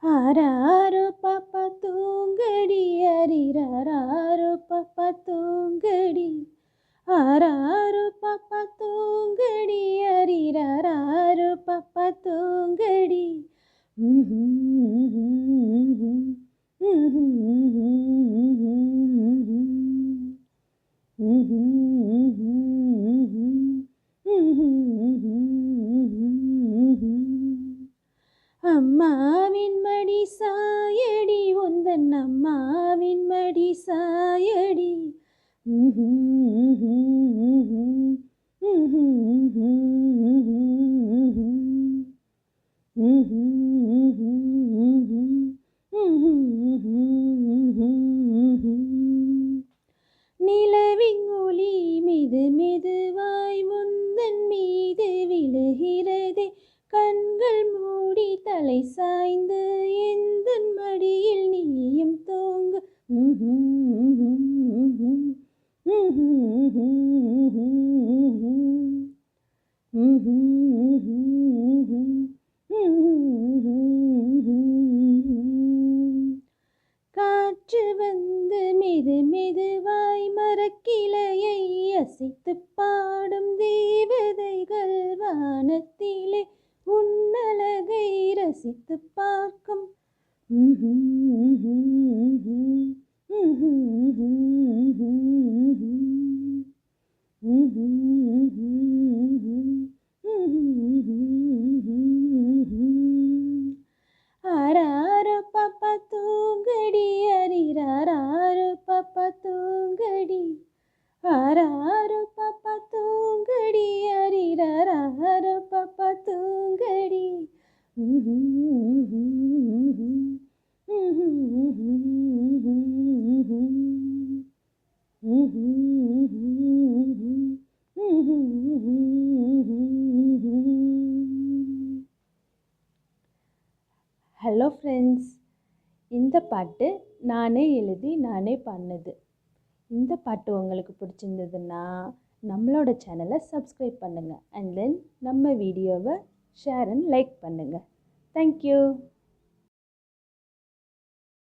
ஆராரோ பாப்பா தூங்கடி, அரிராரோ பாப்பா தூங்கடி, ஆராரோ பாப்பா தூங்கடி, அரிராரோ பாப்பா தூங்கடி. அம்மாவின் மடி சாயடி, உந்தன் அம்மாவின் மடி சாயடி. நிலவின் ஒளி மெது மெதுவாய் உந்தன் மீது விழுகிறதே, கண்கள் மூடி தலை சாய்ந்து எந்தன் மடியில் நீயும் தூங்கு. காற்று வந்து மெது மெதுவாய் மரக்கிளையை அசைத்து பாடும் தேவதைகள் வானத்திலே உன்னழகை ரசித்து பார்க்கும். ஆராரோ பாப்பா தூங்கடி, அரிராரோ பாப்பா தூங்கடி, ஆராரோ பாப்பா தூங்கடி, அரிராரோ பாப்பா தூங்கடி. ஹலோ ஃப்ரெண்ட்ஸ், இந்த பாட்டு நானே எழுதி நானே பாடினது. இந்த பாட்டு உங்களுக்கு பிடிச்சிருந்ததுன்னா நம்மளோட சேனலை சப்ஸ்கிரைப் பண்ணுங்கள், அண்ட் தென் நம்ம வீடியோவை ஷேர் அண்ட் லைக் பண்ணுங்கள். தேங்க்யூ.